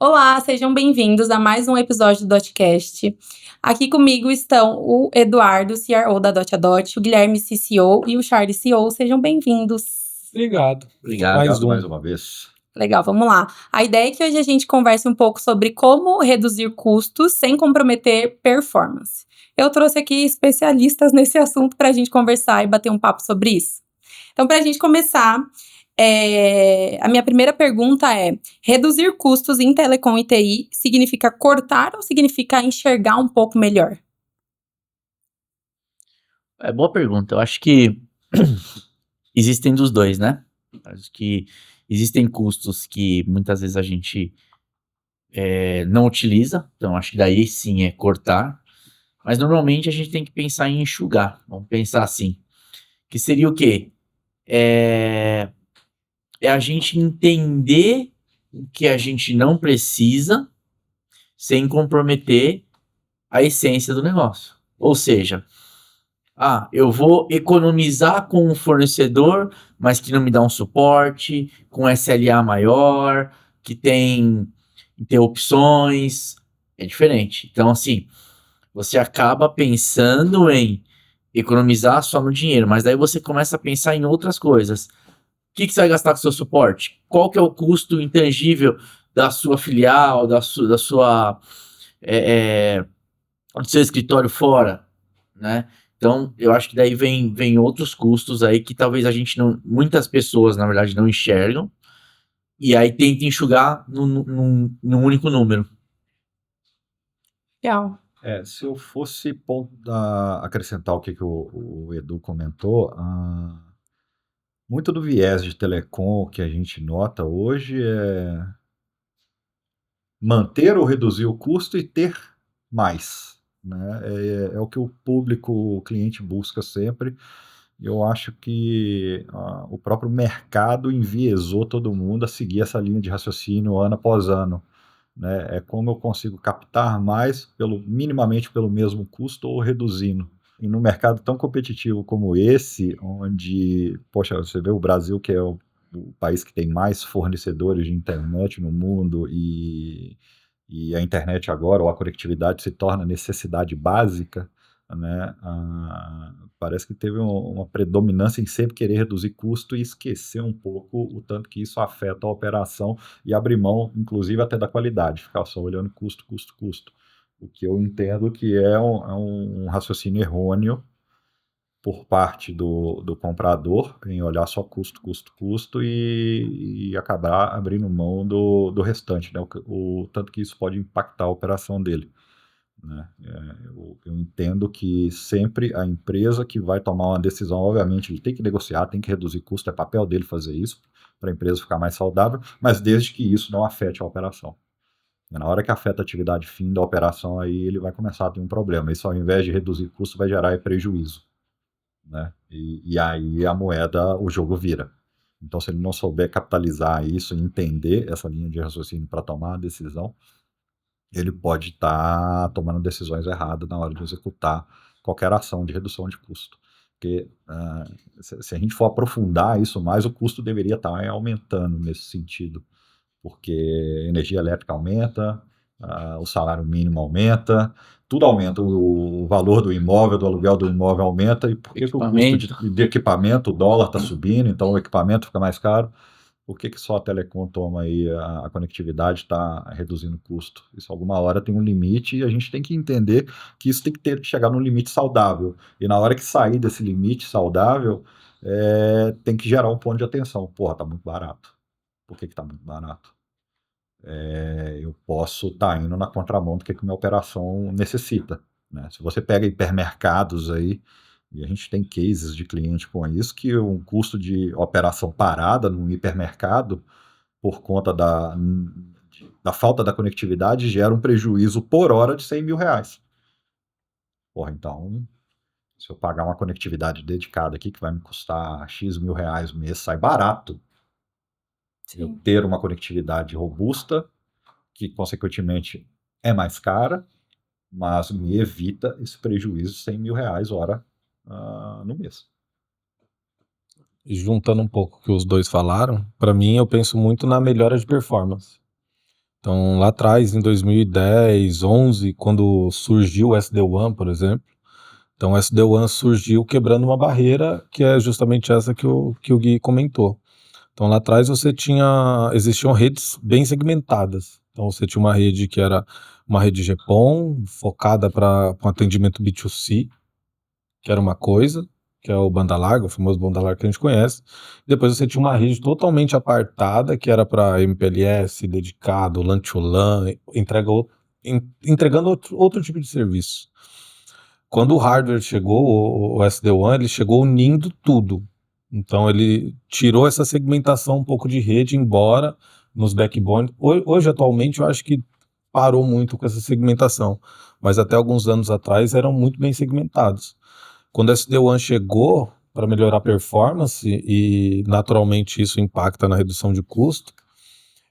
Olá, sejam bem-vindos a mais um episódio do Dotcast. Aqui comigo estão o Eduardo, CRO da Dot, o Guilherme, CCO e o Charles, CEO. Sejam bem-vindos. Obrigado. Obrigado mais uma vez. Legal, vamos lá. A ideia é que hoje a gente converse um pouco sobre como reduzir custos sem comprometer performance. Eu trouxe aqui especialistas nesse assunto para a gente conversar e bater um papo sobre isso. Então, para a gente começar, a minha primeira pergunta é: reduzir custos em telecom e TI significa cortar ou significa enxergar um pouco melhor? Boa pergunta. Eu acho que existem dos dois, né? Acho que existem custos que muitas vezes a gente não utiliza, então acho que daí sim é cortar, mas normalmente a gente tem que pensar em enxugar. Vamos pensar assim, que seria o quê? É a gente entender o que a gente não precisa sem comprometer a essência do negócio. Ou seja, eu vou economizar com um fornecedor, mas que não me dá um suporte, com SLA maior, que tem interrupções, é diferente. Então, assim, você acaba pensando em economizar só no dinheiro, mas daí você começa a pensar em outras coisas. O que você vai gastar com o seu suporte? Qual que é o custo intangível da sua filial, do seu escritório fora, né? Então, eu acho que daí vem outros custos aí que talvez muitas pessoas, na verdade, não enxergam, e aí tenta enxugar num único número. Legal. Se eu fosse acrescentar o que o Edu comentou, muito do viés de telecom que a gente nota hoje é manter ou reduzir o custo e ter mais, né? É o que o cliente busca sempre. Eu acho que o próprio mercado enviesou todo mundo a seguir essa linha de raciocínio ano após ano, né? É como eu consigo captar mais minimamente pelo mesmo custo ou reduzindo. E num mercado tão competitivo como esse, onde, poxa, você vê o Brasil, que é o país que tem mais fornecedores de internet no mundo, e a internet agora, ou a conectividade, se torna necessidade básica, né? Parece que teve uma predominância em sempre querer reduzir custo e esquecer um pouco o tanto que isso afeta a operação e abrir mão, inclusive, até da qualidade, ficar só olhando custo, custo, custo. O que eu entendo que é um raciocínio errôneo por parte do comprador em olhar só custo, custo, custo e acabar abrindo mão do restante, né? O tanto que isso pode impactar a operação dele, né? Eu entendo que sempre a empresa que vai tomar uma decisão, obviamente, ele tem que negociar, tem que reduzir custo, é papel dele fazer isso, para a empresa ficar mais saudável, mas desde que isso não afete a operação. Na hora que afeta a atividade fim da operação, aí ele vai começar a ter um problema. Isso, ao invés de reduzir custo, vai gerar prejuízo, né? E aí o jogo vira. Então, se ele não souber capitalizar isso e entender essa linha de raciocínio para tomar a decisão, ele pode estar tomando decisões erradas na hora de executar qualquer ação de redução de custo. Porque se a gente for aprofundar isso mais, o custo deveria estar aumentando nesse sentido, porque a energia elétrica aumenta, o salário mínimo aumenta, tudo aumenta, o valor do imóvel, do aluguel do imóvel aumenta, e por que o custo de equipamento, o dólar está subindo, então o equipamento fica mais caro? Por que só a telecom toma aí a conectividade está reduzindo o custo? Isso alguma hora tem um limite e a gente tem que entender que isso tem que chegar num limite saudável. E na hora que sair desse limite saudável, tem que gerar um ponto de atenção. Porra, tá muito barato. Por que tá muito barato? Eu posso estar indo na contramão do que minha operação necessita, né? Se você pega hipermercados aí, e a gente tem cases de cliente com isso, que um custo de operação parada num hipermercado, por conta da falta da conectividade, gera um prejuízo por hora de R$100.000. Porra, então, se eu pagar uma conectividade dedicada aqui, que vai me custar X mil reais o mês, sai barato. Sim. Eu ter uma conectividade robusta, que consequentemente é mais cara, mas me evita esse prejuízo de R$100.000 hora no mês. E juntando um pouco o que os dois falaram, para mim eu penso muito na melhora de performance. Então, lá atrás, em 2010, 11, quando surgiu o SD-WAN, por exemplo, então o SD-WAN surgiu quebrando uma barreira que é justamente essa que o Gui comentou. Então, lá atrás existiam redes bem segmentadas. Então, você tinha uma rede que era uma rede GPON, focada para um atendimento B2C, que era uma coisa, que é o banda larga, o famoso banda larga que a gente conhece. Depois você tinha uma rede totalmente apartada, que era para MPLS, dedicado, LAN to LAN, entregando outro tipo de serviço. Quando o hardware chegou, o SD-WAN, ele chegou unindo tudo. Então ele tirou essa segmentação um pouco de rede, embora nos backbone. Hoje, atualmente, eu acho que parou muito com essa segmentação, mas até alguns anos atrás eram muito bem segmentados. Quando o SD-WAN chegou para melhorar a performance, e naturalmente isso impacta na redução de custo,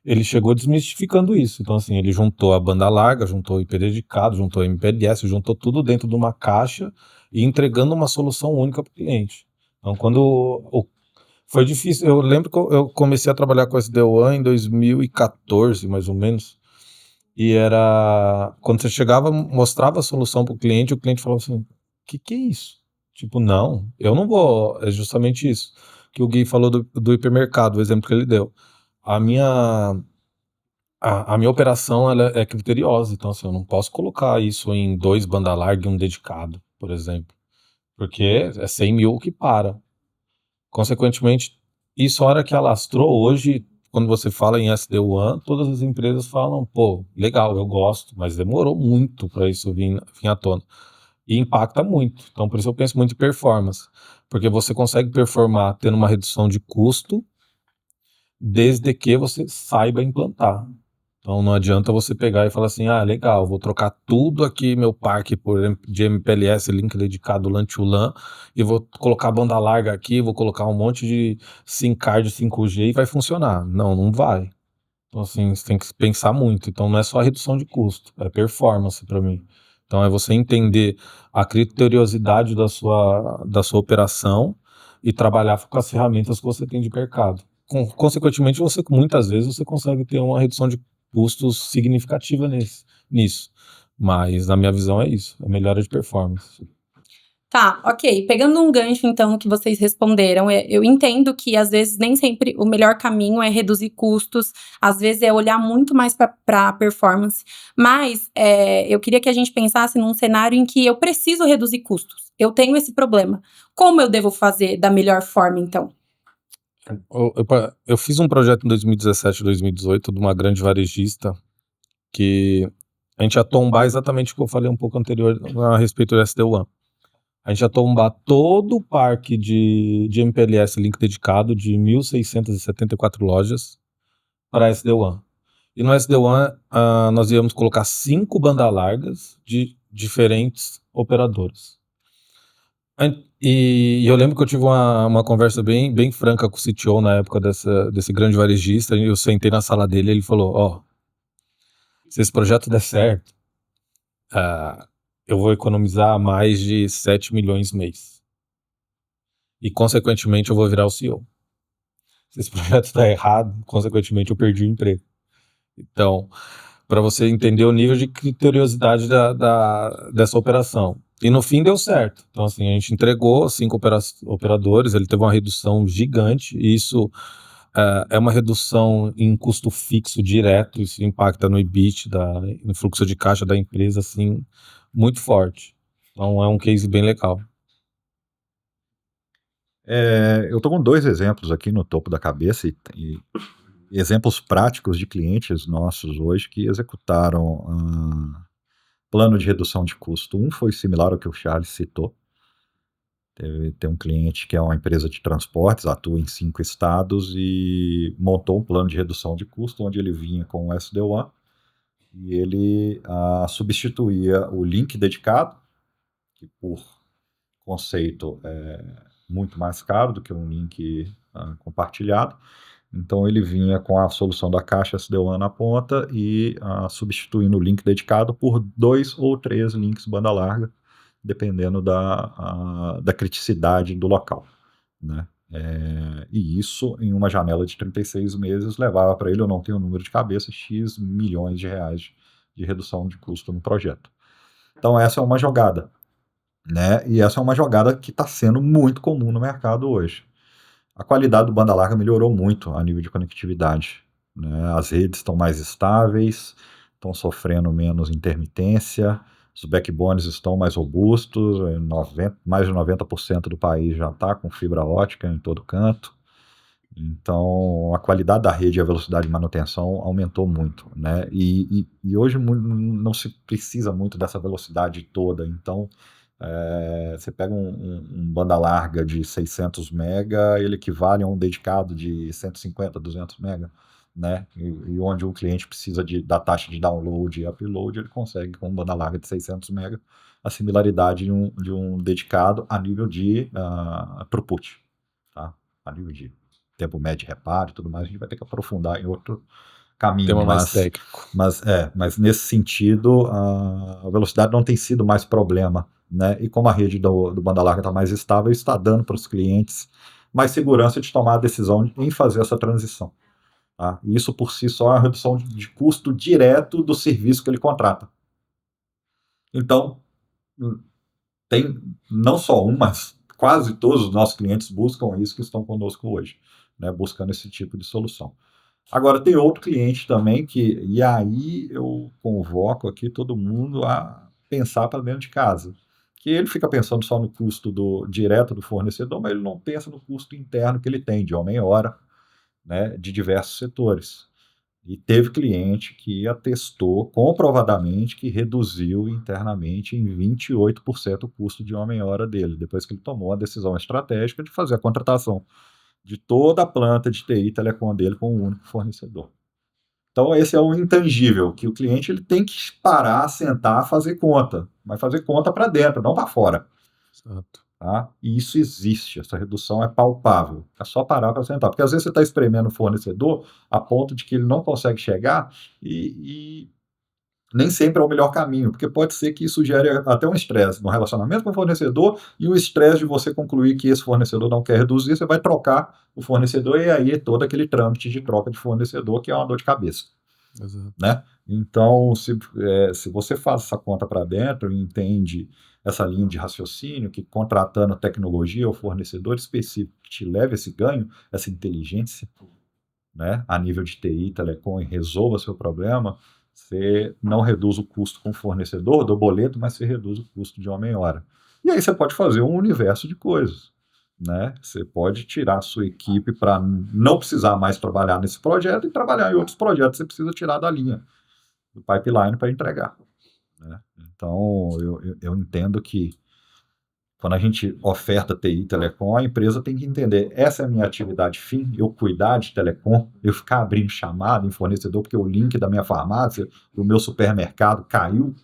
ele chegou desmistificando isso. Então, assim, ele juntou a banda larga, juntou o IP dedicado, juntou o MPLS, juntou tudo dentro de uma caixa e entregando uma solução única para o cliente. Então, foi difícil. Eu lembro que eu comecei a trabalhar com SD-WAN em 2014, mais ou menos. E era... Quando você chegava, mostrava a solução para o cliente falava assim, que é isso? Tipo, não, eu não vou... É justamente isso que o Gui falou do hipermercado, o exemplo que ele deu. A minha operação ela é criteriosa, então assim, eu não posso colocar isso em 2 banda larga e um dedicado, por exemplo, porque é 100 mil que para. Consequentemente, isso a hora que alastrou, hoje, quando você fala em SD-WAN, todas as empresas falam, pô, legal, eu gosto, mas demorou muito para isso vir à tona. E impacta muito, então por isso eu penso muito em performance, porque você consegue performar tendo uma redução de custo, desde que você saiba implantar. Então não adianta você pegar e falar assim, legal, vou trocar tudo aqui, meu parque de MPLS, link dedicado LAN to LAN, e vou colocar banda larga aqui, vou colocar um monte de SIM card 5G e vai funcionar. Não vai. Então assim, você tem que pensar muito. Então não é só a redução de custo, é performance para mim. Então é você entender a criteriosidade da sua operação e trabalhar com as ferramentas que você tem de mercado. Consequentemente, muitas vezes você consegue ter uma redução de custos significativa nisso. Mas, na minha visão, é isso. É melhora de performance. Tá, ok. Pegando um gancho, então, que vocês responderam, eu entendo que, às vezes, nem sempre o melhor caminho é reduzir custos, às vezes é olhar muito mais para a performance, mas eu queria que a gente pensasse num cenário em que eu preciso reduzir custos, eu tenho esse problema. Como eu devo fazer da melhor forma, então? Eu fiz um projeto em 2017, 2018, de uma grande varejista, que a gente ia tombar exatamente o que eu falei um pouco anterior a respeito do SD-WAN. A gente ia tombar todo o parque de MPLS link dedicado de 1.674 lojas para SD-WAN. E no SD-WAN nós íamos colocar 5 bandas largas de diferentes operadoras. E eu lembro que eu tive uma conversa bem franca com o CTO na época desse grande varejista. Eu sentei na sala dele e ele falou, se esse projeto der certo, eu vou economizar mais de 7 milhões mês. E, consequentemente, eu vou virar o CEO. Se esse projeto der errado, consequentemente, eu perdi o emprego. Então, para você entender o nível de criteriosidade dessa operação. E no fim deu certo. Então, assim, a gente entregou 5 operadores, ele teve uma redução gigante, e isso é uma redução em custo fixo direto, isso impacta no EBIT, no fluxo de caixa da empresa, assim, muito forte. Então, é um case bem legal. Eu estou com 2 exemplos aqui no topo da cabeça e exemplos práticos de clientes nossos hoje que executaram plano de redução de custo. Um foi similar ao que o Charles citou. Tem um cliente que é uma empresa de transportes, atua em 5 estados e montou um plano de redução de custo onde ele vinha com o SD-WAN e ele substituía o link dedicado, que por conceito é muito mais caro do que um link compartilhado. Então ele vinha com a solução da caixa SD-WAN na ponta e substituindo o link dedicado por 2 ou 3 links banda larga, dependendo da criticidade do local, né? E isso, em uma janela de 36 meses, levava para ele, eu não tenho o número de cabeça, X milhões de reais de redução de custo no projeto. Então essa é uma jogada, né? E essa é uma jogada que está sendo muito comum no mercado hoje. A qualidade do banda larga melhorou muito a nível de conectividade, né? As redes estão mais estáveis, estão sofrendo menos intermitência, os backbones estão mais robustos, mais de 90% do país já está com fibra ótica em todo canto. Então, a qualidade da rede e a velocidade de manutenção aumentou muito, né? E hoje não se precisa muito dessa velocidade toda. Então, você pega um banda larga de 600 mega, ele equivale a um dedicado de 150, 200 mega, né? E onde o cliente precisa da taxa de download e upload, ele consegue com um banda larga de 600 mega a similaridade de um dedicado a nível de throughput, tá? A nível de tempo médio de reparo e tudo mais, a gente vai ter que aprofundar em outro caminho. Tema mais técnico. Mas nesse sentido, a velocidade não tem sido mais problema, né? E como a rede do banda larga está mais estável, está dando para os clientes mais segurança de tomar a decisão em fazer essa transição. Tá? E isso por si só é uma redução de custo direto do serviço que ele contrata. Então, tem não só um, mas quase todos os nossos clientes buscam isso que estão conosco hoje, né? Buscando esse tipo de solução. Agora, tem outro cliente também e aí eu convoco aqui todo mundo a pensar para dentro de casa. Que ele fica pensando só no custo direto do fornecedor, mas ele não pensa no custo interno que ele tem de homem-hora, né, de diversos setores. E teve cliente que atestou comprovadamente que reduziu internamente em 28% o custo de homem-hora dele, depois que ele tomou a decisão estratégica de fazer a contratação de toda a planta de TI e telecom dele com um único fornecedor. Então esse é um intangível, que o cliente ele tem que parar, sentar, fazer conta, mas fazer conta para dentro, não para fora. Exato. Tá? E isso existe, essa redução é palpável. É só parar para sentar. Porque às vezes você está espremendo o fornecedor a ponto de que ele não consegue chegar e nem sempre é o melhor caminho, porque pode ser que isso gere até um estresse no relacionamento com o fornecedor e o estresse de você concluir que esse fornecedor não quer reduzir, você vai trocar o fornecedor e aí é todo aquele trâmite de troca de fornecedor que é uma dor de cabeça. Exato. Né? Então, se você faz essa conta para dentro e entende essa linha de raciocínio, que contratando tecnologia ou fornecedor específico que te leve esse ganho, essa inteligência, né, a nível de TI, telecom, e resolva seu problema, você não reduz o custo com o fornecedor do boleto, mas você reduz o custo de homem-hora. E aí você pode fazer um universo de coisas. Né? Você pode tirar a sua equipe para não precisar mais trabalhar nesse projeto e trabalhar em outros projetos que você precisa tirar da linha, do pipeline para entregar. Né? Então, eu entendo que quando a gente oferta TI e telecom, a empresa tem que entender, essa é a minha atividade fim, eu cuidar de telecom, eu ficar abrindo chamada em fornecedor, porque o link da minha farmácia, do meu supermercado caiu.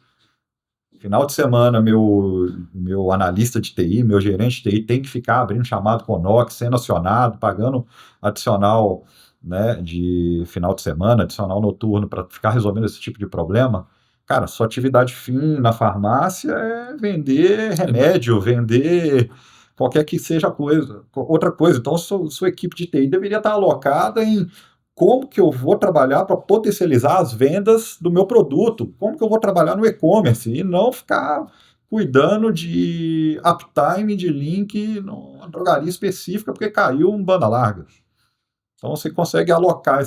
Final de semana, meu analista de TI, meu gerente de TI tem que ficar abrindo chamado com o NOC, sendo acionado, pagando adicional, né, de final de semana, adicional noturno, para ficar resolvendo esse tipo de problema. Cara, sua atividade fim na farmácia é vender remédio, vender qualquer que seja outra coisa. Então, sua equipe de TI deveria estar alocada em como que eu vou trabalhar para potencializar as vendas do meu produto, como que eu vou trabalhar no e-commerce e não ficar cuidando de uptime de link numa drogaria específica porque caiu um banda larga. Então você consegue alocar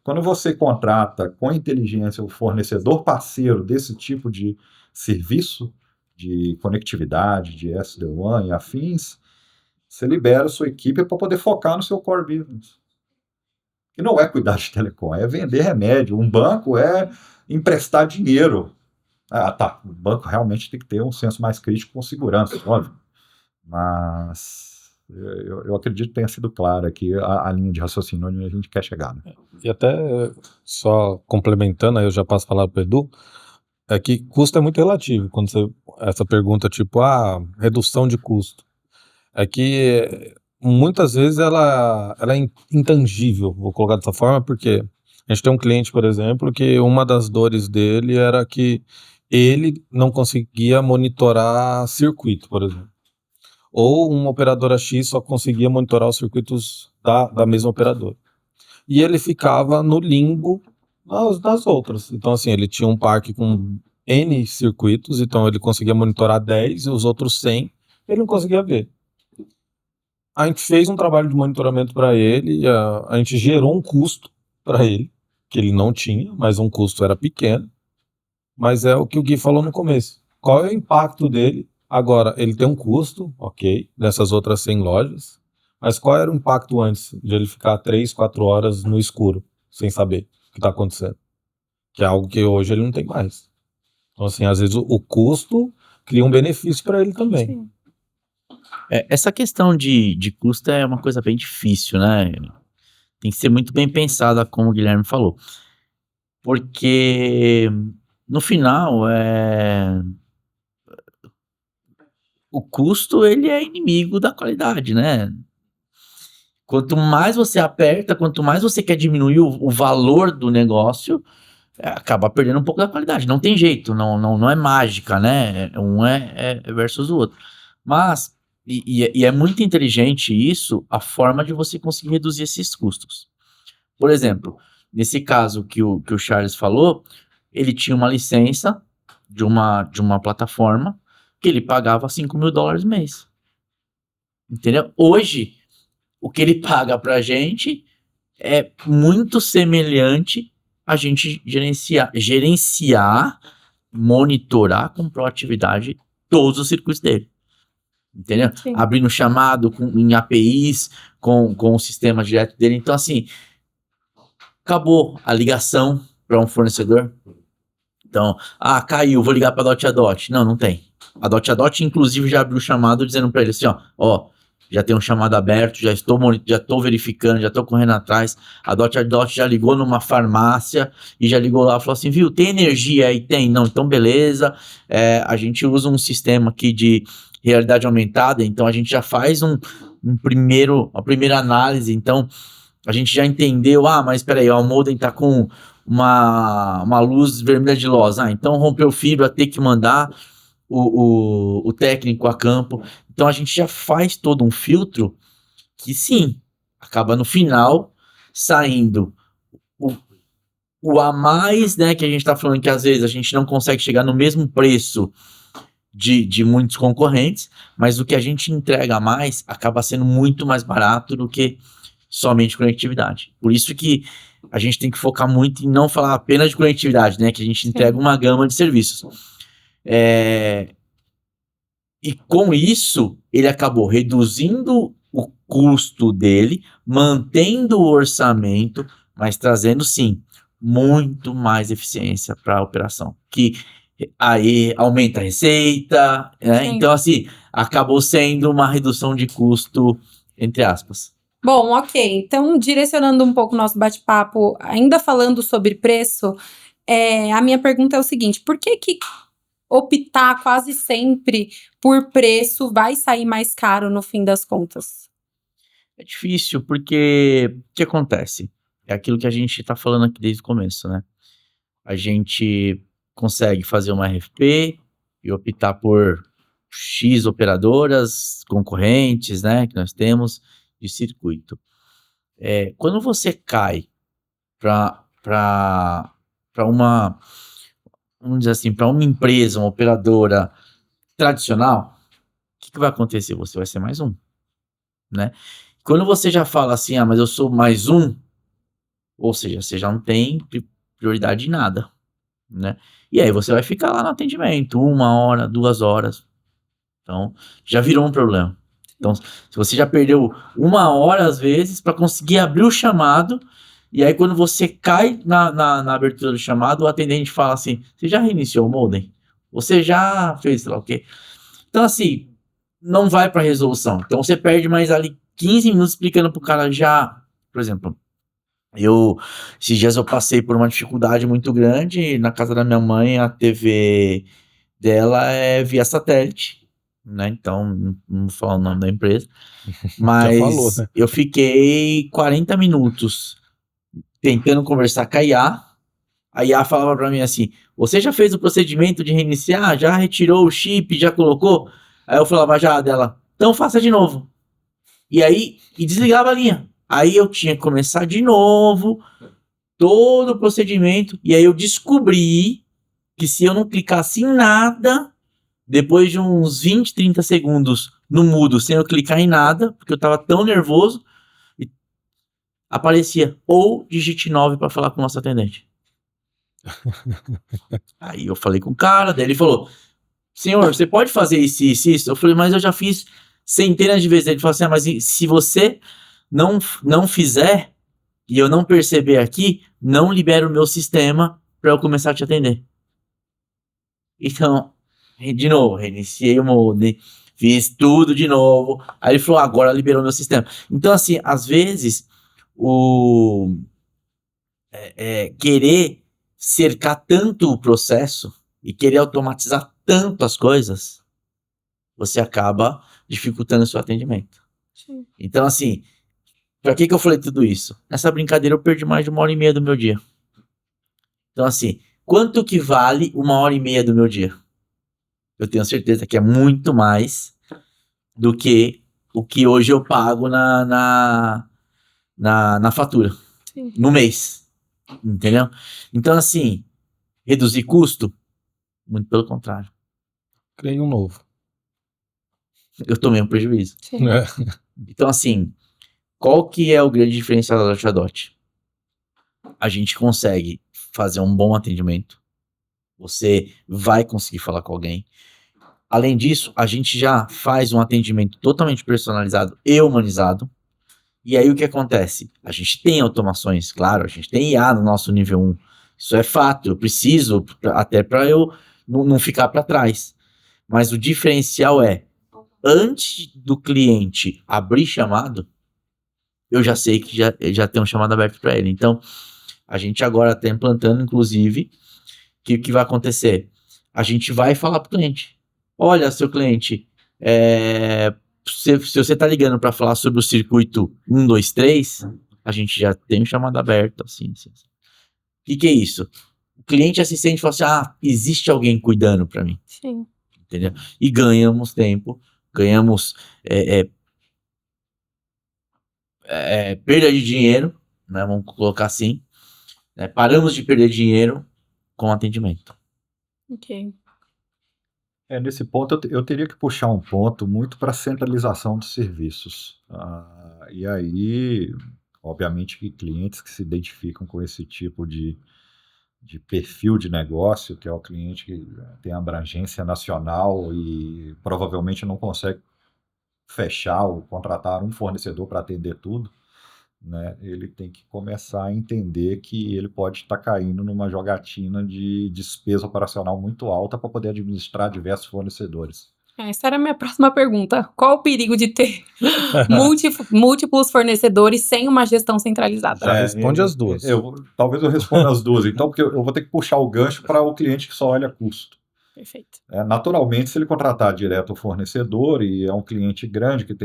quando você contrata com inteligência o fornecedor parceiro desse tipo de serviço de conectividade, de SD-WAN e afins, você libera a sua equipe para poder focar no seu core business. Que não é cuidar de telecom, é vender remédio. Um banco é emprestar dinheiro. Tá, o banco realmente tem que ter um senso mais crítico com segurança, óbvio. Mas eu acredito que tenha sido clara aqui a linha de raciocínio onde a gente quer chegar. Né? E até, só complementando, aí eu já passo a palavra para o Edu, é que custo é muito relativo. Quando essa pergunta tipo, redução de custo. É que muitas vezes ela é intangível, vou colocar dessa forma, porque a gente tem um cliente, por exemplo, que uma das dores dele era que ele não conseguia monitorar circuito, por exemplo. ou uma operadora X só conseguia monitorar os circuitos da mesma operadora. E ele ficava no limbo das outras. Então, assim, ele tinha um parque com N circuitos, então ele conseguia monitorar 10 e os outros 100 ele não conseguia ver. A gente fez um trabalho de monitoramento para ele, a gente gerou um custo para ele, que ele não tinha, mas um custo era pequeno. Mas é o que o Gui falou no começo. Qual é o impacto dele? Agora, ele tem um custo, ok, dessas outras 100 lojas, mas qual era o impacto antes de ele ficar 3, 4 horas no escuro, sem saber o que está acontecendo? Que é algo que hoje ele não tem mais. Então, assim, às vezes o custo cria um benefício para ele também. Sim. Essa questão de custo é uma coisa bem difícil, né? Tem que ser muito bem pensada, como o Guilherme falou. Porque, no final, o custo ele é inimigo da qualidade, né? Quanto mais você aperta, quanto mais você quer diminuir o valor do negócio, acaba perdendo um pouco da qualidade. Não tem jeito, não é mágica, né? Um é versus o outro. Mas, e é muito inteligente isso, a forma de você conseguir reduzir esses custos. Por exemplo, nesse caso que o Charles falou, ele tinha uma licença de uma plataforma que ele pagava $5.000 mês. Entendeu? Hoje, o que ele paga pra gente é muito semelhante a gente gerenciar, monitorar com proatividade todos os circuitos dele. Entendeu? Sim. Abrindo chamado em APIs com o sistema direto dele. Então, assim, acabou a ligação para um fornecedor. Então, caiu, vou ligar para a Dot. Não tem. A Dot, inclusive, já abriu o chamado dizendo para ele assim, ó, já tem um chamado aberto, já estou verificando, já estou correndo atrás. A Dot já ligou numa farmácia e já ligou lá e falou assim, viu, tem energia aí? Tem? Não, então beleza. A gente usa um sistema aqui de realidade aumentada, então a gente já faz uma primeira análise, então a gente já entendeu, mas espera aí, o modem tá com uma luz vermelha de loss, então rompeu fibra, tem que mandar o técnico a campo. Então a gente já faz todo um filtro que sim, acaba no final saindo o a mais, né, que a gente tá falando que às vezes a gente não consegue chegar no mesmo preço de muitos concorrentes, mas o que a gente entrega a mais acaba sendo muito mais barato do que somente conectividade. Por isso que a gente tem que focar muito em não falar apenas de conectividade, né, que a gente entrega uma gama de serviços. E com isso, ele acabou reduzindo o custo dele, mantendo o orçamento, mas trazendo, sim, muito mais eficiência para a operação. Que aí aumenta a receita, né? Então, assim, acabou sendo uma redução de custo, entre aspas. Bom, ok. Então, direcionando um pouco o nosso bate-papo, ainda falando sobre preço, a minha pergunta é o seguinte, por que optar quase sempre por preço vai sair mais caro no fim das contas? É difícil, porque o que acontece? É aquilo que a gente está falando aqui desde o começo, né? A gente consegue fazer uma RFP e optar por X operadoras concorrentes, né, que nós temos de circuito. Quando você cai para uma, vamos dizer assim, para uma empresa, uma operadora tradicional, o que vai acontecer? Você vai ser mais um, né? Quando você já fala assim, mas eu sou mais um, ou seja, você já não tem prioridade em nada, né? E aí você vai ficar lá no atendimento, 1 hora, 2 horas. Então, já virou um problema. Então, se você já perdeu 1 hora, às vezes, para conseguir abrir o chamado, e aí quando você cai na abertura do chamado, o atendente fala assim, você já reiniciou o modem? Você já fez, sei lá o quê? Então, assim, não vai para resolução. Então, você perde mais ali 15 minutos explicando pro cara já, por exemplo, esses dias eu passei por uma dificuldade muito grande, na casa da minha mãe, a TV dela é via satélite, né, então, não vou falar o nome da empresa, mas Já falou, né? eu fiquei 40 minutos tentando conversar com a IA falava pra mim assim, você já fez o procedimento de reiniciar? Já retirou o chip? Já colocou? Aí eu falava já dela, Então faça de novo. E aí, desligava a linha. Aí eu tinha que começar de novo, todo o procedimento. E aí eu descobri que se eu não clicasse em nada, depois de uns 20, 30 segundos no mudo, sem eu clicar em nada, porque eu tava tão nervoso, aparecia ou digite 9 para falar com o nosso atendente. Aí eu falei com o cara, daí ele falou: senhor, você pode fazer isso, isso, isso? Eu falei, mas eu já fiz centenas de vezes. Ele falou assim, mas se você não fizer e eu não perceber aqui, não libera o meu sistema para eu começar a te atender. Então, de novo, reiniciei o modem, fiz tudo de novo. Aí ele falou, agora liberou meu sistema. Então, assim, às vezes, querer cercar tanto o processo e querer automatizar tanto as coisas, você acaba dificultando o seu atendimento. Sim. Então, assim, pra que eu falei tudo isso? Nessa brincadeira eu perdi mais de 1h30 do meu dia. Então, assim, quanto que vale 1h30 do meu dia? Eu tenho certeza que é muito mais do que o que hoje eu pago na fatura. Sim. No mês. Entendeu? Então, assim, reduzir custo? Muito pelo contrário. Criei um novo. Eu tomei um prejuízo. Sim. Então, assim, qual que é o grande diferencial da Datadot? A gente consegue fazer um bom atendimento. Você vai conseguir falar com alguém. Além disso, a gente já faz um atendimento totalmente personalizado e humanizado. E aí o que acontece? A gente tem automações, claro, a gente tem IA no nosso nível 1. Isso é fato, eu preciso, até para eu não ficar para trás. Mas o diferencial é, antes do cliente abrir chamado, eu já sei que já tem um chamado aberto para ele. Então, a gente agora está implantando, inclusive, que o que vai acontecer? A gente vai falar para o cliente. Olha, seu cliente, se você está ligando para falar sobre o circuito 1, 2, 3, a gente já tem um chamado aberto. Assim. O que é isso? O cliente assistente fala assim, existe alguém cuidando para mim. Sim. Entendeu? E ganhamos tempo, ganhamos perda de dinheiro, né? Vamos colocar assim. Né? Paramos de perder dinheiro com atendimento. Ok. Nesse ponto eu teria que puxar um ponto muito para a centralização dos serviços. E aí, obviamente que clientes que se identificam com esse tipo de perfil de negócio, que é o cliente que tem abrangência nacional e provavelmente não consegue fechar ou contratar um fornecedor para atender tudo, né? Ele tem que começar a entender que ele pode estar caindo numa jogatina de despesa operacional muito alta para poder administrar diversos fornecedores. Essa era a minha próxima pergunta. Qual o perigo de ter múltiplos fornecedores sem uma gestão centralizada? Já responde as duas. Talvez eu responda as duas, então, porque eu vou ter que puxar o gancho para o cliente que só olha custo. Perfeito. Naturalmente, se ele contratar direto o fornecedor e é um cliente grande que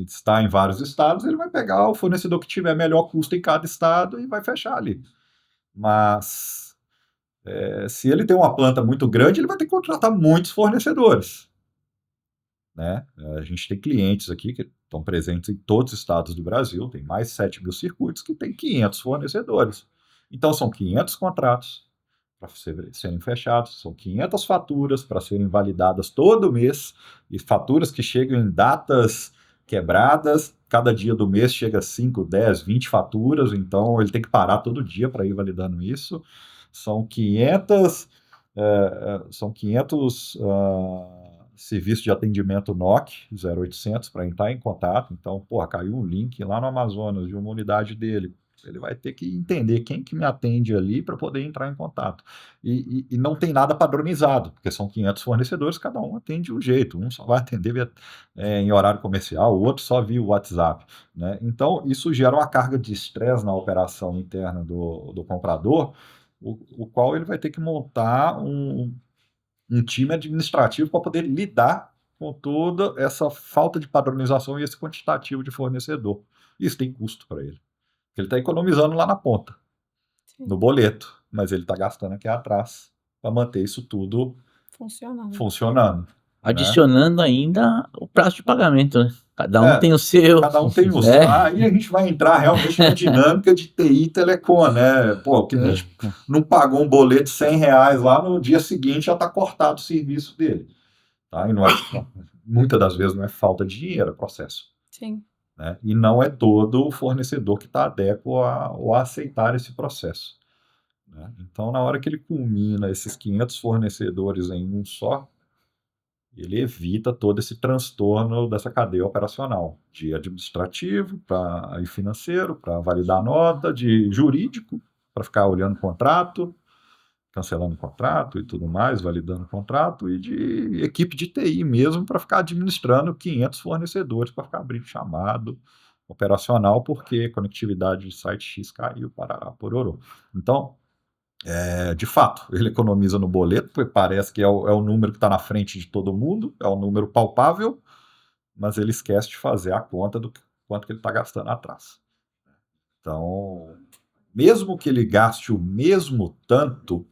está em vários estados, ele vai pegar o fornecedor que tiver melhor custo em cada estado e vai fechar ali. Mas se ele tem uma planta muito grande, ele vai ter que contratar muitos fornecedores. Né? A gente tem clientes aqui que estão presentes em todos os estados do Brasil, tem mais de 7 mil circuitos que tem 500 fornecedores. Então, são 500 contratos para serem fechados, são 500 faturas para serem validadas todo mês, e faturas que chegam em datas quebradas, cada dia do mês chega 5, 10, 20 faturas, então ele tem que parar todo dia para ir validando isso. São 500 serviços de atendimento NOC 0800 para entrar em contato. Então, caiu um link lá no Amazonas de uma unidade dele. Ele vai ter que entender quem que me atende ali para poder entrar em contato. E não tem nada padronizado, porque são 500 fornecedores, cada um atende de um jeito. Um só vai atender em horário comercial, o outro só via o WhatsApp. Né? Então, isso gera uma carga de estresse na operação interna do comprador, o qual ele vai ter que montar um time administrativo para poder lidar com toda essa falta de padronização e esse quantitativo de fornecedor. Isso tem custo para ele. Ele está economizando lá na ponta, Sim. no boleto, mas ele está gastando aqui atrás para manter isso tudo funcionando. Adicionando ainda o prazo de pagamento, né? Cada um É, tem o seu. Cada um tem o seu. Aí a gente vai entrar realmente na dinâmica de TI e telecom, né? Pô, o cliente não pagou um boleto de R$100 lá, no dia seguinte já está cortado o serviço dele. Tá? E não é, muitas das vezes não é falta de dinheiro, é processo. Sim. Né? E não é todo o fornecedor que está adequado a aceitar esse processo. Né? Então, na hora que ele culmina esses 500 fornecedores em um só, ele evita todo esse transtorno dessa cadeia operacional, de administrativo e financeiro, para validar a nota, de jurídico, para ficar olhando o contrato, cancelando o contrato e tudo mais, validando o contrato, e de equipe de TI mesmo, para ficar administrando 500 fornecedores, para ficar abrindo chamado operacional, porque conectividade de site X caiu, parará, pororô. Então, de fato, ele economiza no boleto, porque parece que é o número que está na frente de todo mundo, é um número palpável, mas ele esquece de fazer a conta do quanto que ele está gastando atrás. Então, mesmo que ele gaste o mesmo tanto,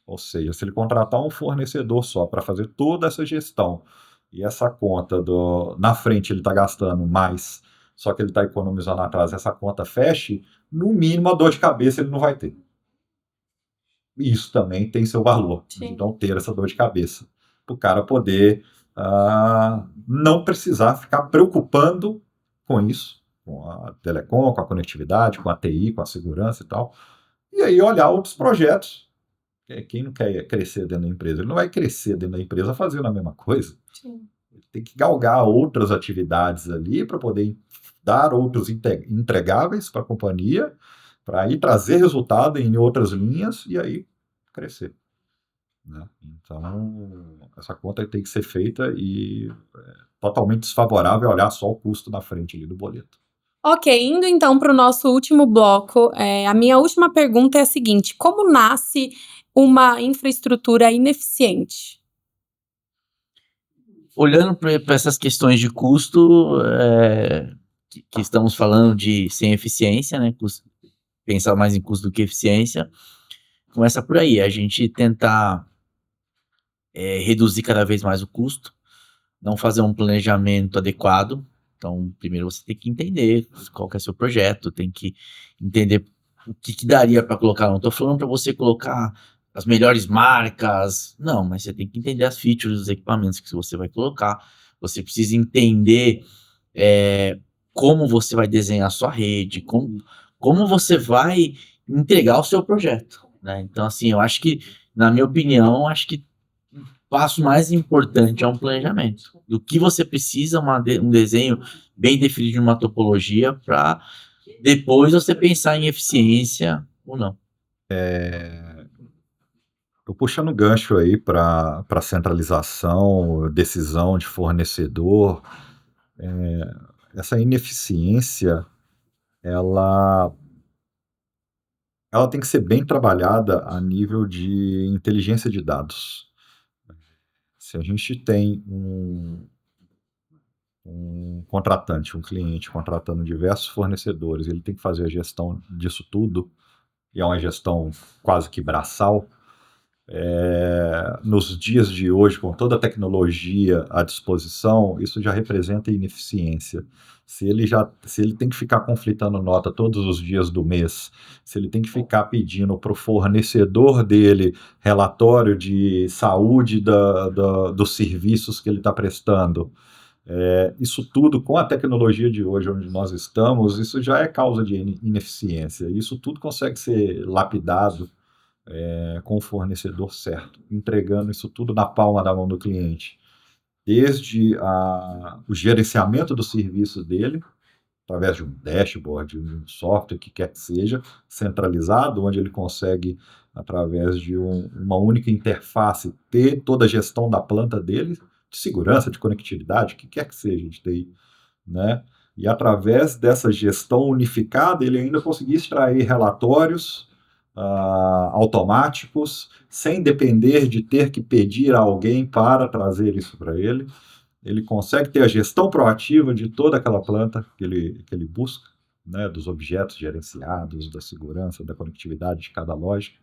ou seja, se ele contratar um fornecedor só para fazer toda essa gestão, e essa conta na frente ele está gastando mais, só que ele está economizando atrás, essa conta feche, no mínimo a dor de cabeça ele não vai ter. Isso também tem seu valor, de não ter essa dor de cabeça. Para o cara poder não precisar ficar preocupando com isso, com a telecom, com a conectividade, com a TI, com a segurança e tal. E aí olhar outros projetos. Quem não quer crescer dentro da empresa? Ele não vai crescer dentro da empresa fazendo a mesma coisa. Sim. Ele tem que galgar outras atividades ali para poder dar outros entregáveis para a companhia, para ir trazer resultado em outras linhas e aí crescer. Né? Então, essa conta tem que ser feita e totalmente desfavorável olhar só o custo na frente ali do boleto. Ok, indo então para o nosso último bloco, a minha última pergunta é a seguinte: como nasce uma infraestrutura ineficiente? Olhando para essas questões de custo, que estamos falando de sem eficiência, né? Pensar mais em custo do que eficiência, começa por aí, a gente tentar reduzir cada vez mais o custo, não fazer um planejamento adequado. Então, primeiro você tem que entender qual que é o seu projeto, tem que entender o que daria para colocar. Não estou falando para você colocar as melhores marcas, não, mas você tem que entender as features dos equipamentos que você vai colocar. Você precisa entender como você vai desenhar a sua rede, como você vai entregar o seu projeto, né? Então, assim, eu acho que, na minha opinião, acho que o passo mais importante é um planejamento. Do que você precisa, um desenho bem definido de uma topologia, para depois você pensar em eficiência ou não. Estou puxando gancho aí para centralização, decisão de fornecedor. Essa ineficiência, ela tem que ser bem trabalhada a nível de inteligência de dados. Se a gente tem um contratante, um cliente contratando diversos fornecedores, ele tem que fazer a gestão disso tudo, e é uma gestão quase que braçal. Nos dias de hoje, com toda a tecnologia à disposição, isso já representa ineficiência. Se ele tem que ficar conflitando nota todos os dias do mês, se ele tem que ficar pedindo para o fornecedor dele relatório de saúde dos serviços que ele está prestando, isso tudo, com a tecnologia de hoje, onde nós estamos, isso já é causa de ineficiência. Isso tudo consegue ser lapidado com o fornecedor certo, entregando isso tudo na palma da mão do cliente. Desde o gerenciamento do serviço dele, através de um dashboard, de um software, que quer que seja, centralizado, onde ele consegue, através de uma única interface, ter toda a gestão da planta dele, de segurança, de conectividade, o que quer que seja de TI, né? E através dessa gestão unificada, ele ainda conseguir extrair relatórios automáticos, sem depender de ter que pedir a alguém para trazer isso para ele. Ele consegue ter a gestão proativa de toda aquela planta que ele busca, né, dos objetos gerenciados, da segurança, da conectividade de cada lógica.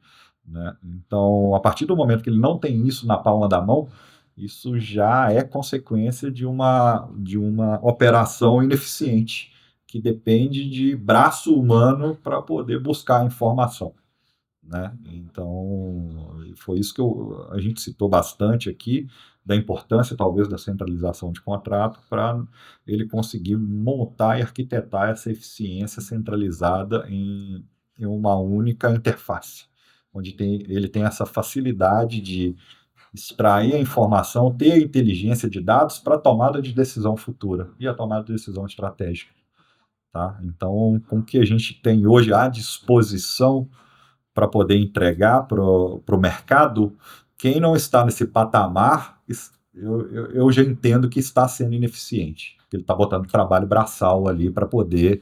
Né? Então, a partir do momento que ele não tem isso na palma da mão, isso já é consequência de uma operação ineficiente, que depende de braço humano para poder buscar a informação, né? Então, foi isso que a gente citou bastante aqui, da importância, talvez, da centralização de contrato para ele conseguir montar e arquitetar essa eficiência centralizada em uma única interface, onde ele tem essa facilidade de extrair a informação, ter a inteligência de dados para a tomada de decisão futura e a tomada de decisão estratégica. Tá? Então, com o que a gente tem hoje à disposição para poder entregar para o mercado, quem não está nesse patamar, eu já entendo que está sendo ineficiente. Ele está botando trabalho braçal ali para poder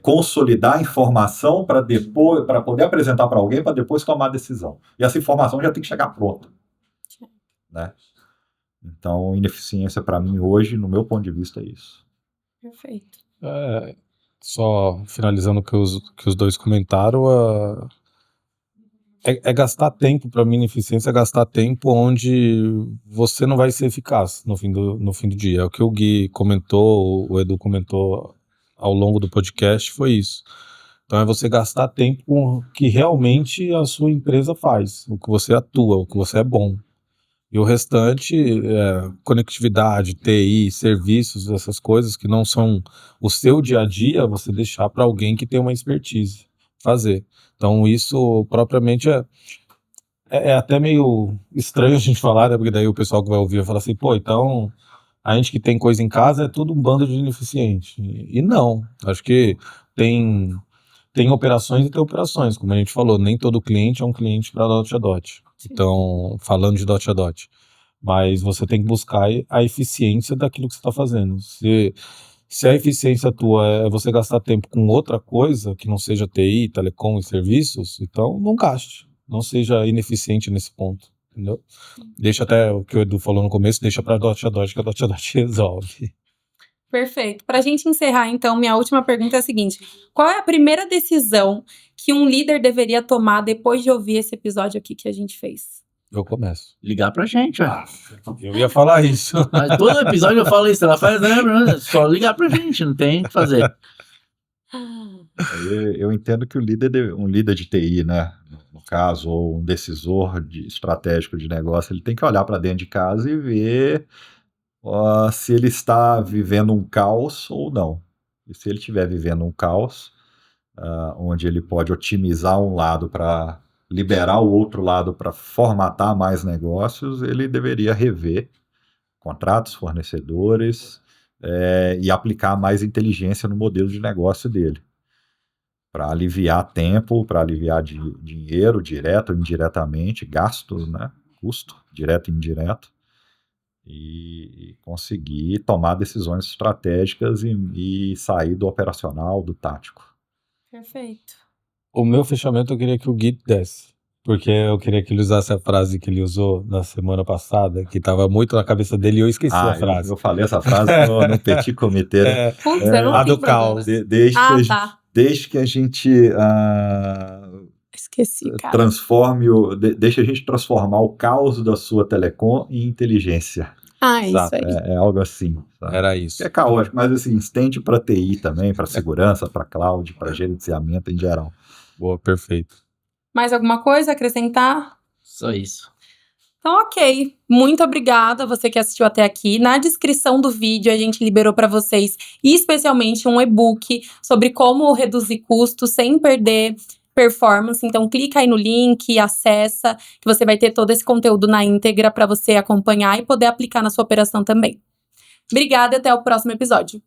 consolidar a informação para poder apresentar para alguém para depois tomar a decisão. E essa informação já tem que chegar pronta. Né? Então, ineficiência para mim hoje, no meu ponto de vista, é isso. Perfeito. Só finalizando o que os dois comentaram, é gastar tempo. Para mim, ineficiência é gastar tempo onde você não vai ser eficaz no fim do dia. É o que o Gui comentou, o Edu comentou ao longo do podcast, foi isso. Então é você gastar tempo com o que realmente a sua empresa faz, o que você atua, o que você é bom. E o restante, conectividade, TI, serviços, essas coisas que não são o seu dia a dia, você deixar para alguém que tem uma expertise fazer. Então isso propriamente é até meio estranho a gente falar, né? Porque daí o pessoal que vai ouvir vai falar assim, pô, então a gente que tem coisa em casa é tudo um bando de ineficiente. E não, acho que tem operações e tem operações, como a gente falou, nem todo cliente é um cliente para dot a dot. Então, falando de dot a dot. Mas você tem que buscar a eficiência daquilo que você está fazendo. Se a eficiência tua é você gastar tempo com outra coisa, que não seja TI, telecom e serviços, então não gaste. Não seja ineficiente nesse ponto. Entendeu? Deixa até o que o Edu falou no começo, deixa para dot a dot, que a dot a dot resolve. Perfeito. Para a gente encerrar, então, minha última pergunta é a seguinte: qual é a primeira decisão que um líder deveria tomar depois de ouvir esse episódio aqui que a gente fez? Eu começo. Ligar pra gente, ué. Eu ia falar isso. Mas todo episódio eu falo isso. Ela faz, né? Só ligar pra gente, não tem o que fazer. Eu entendo que um líder de TI, né, no caso, ou um decisor estratégico de negócio, ele tem que olhar para dentro de casa e ver se ele está vivendo um caos ou não. E se ele estiver vivendo um caos, onde ele pode otimizar um lado para liberar o outro lado para formatar mais negócios, ele deveria rever contratos, fornecedores, e aplicar mais inteligência no modelo de negócio dele, para aliviar tempo, para aliviar dinheiro, direto ou indiretamente, gastos, né? Custo, direto e indireto, e conseguir tomar decisões estratégicas e sair do operacional, do tático. Perfeito. O meu fechamento eu queria que o Gui desse, porque eu queria que ele usasse a frase que ele usou na semana passada, que estava muito na cabeça dele e eu esqueci a frase. Eu falei essa frase no Petit Comité, né? Putz, eu não A do lembro caos. agora. Desde que a gente Esqueci, cara. deixa a gente transformar o caos da sua telecom em inteligência. É isso aí. É algo assim. Sabe? Era isso. É caótico, mas assim, estende para TI também, para segurança, para cloud, para gerenciamento em geral. Boa, perfeito. Mais alguma coisa a acrescentar? Só isso. Então, ok. Muito obrigada a você que assistiu até aqui. Na descrição do vídeo, a gente liberou para vocês, especialmente, um e-book sobre como reduzir custos sem perder performance. Então, clica aí no link, acessa, que você vai ter todo esse conteúdo na íntegra para você acompanhar e poder aplicar na sua operação também. Obrigada e até o próximo episódio.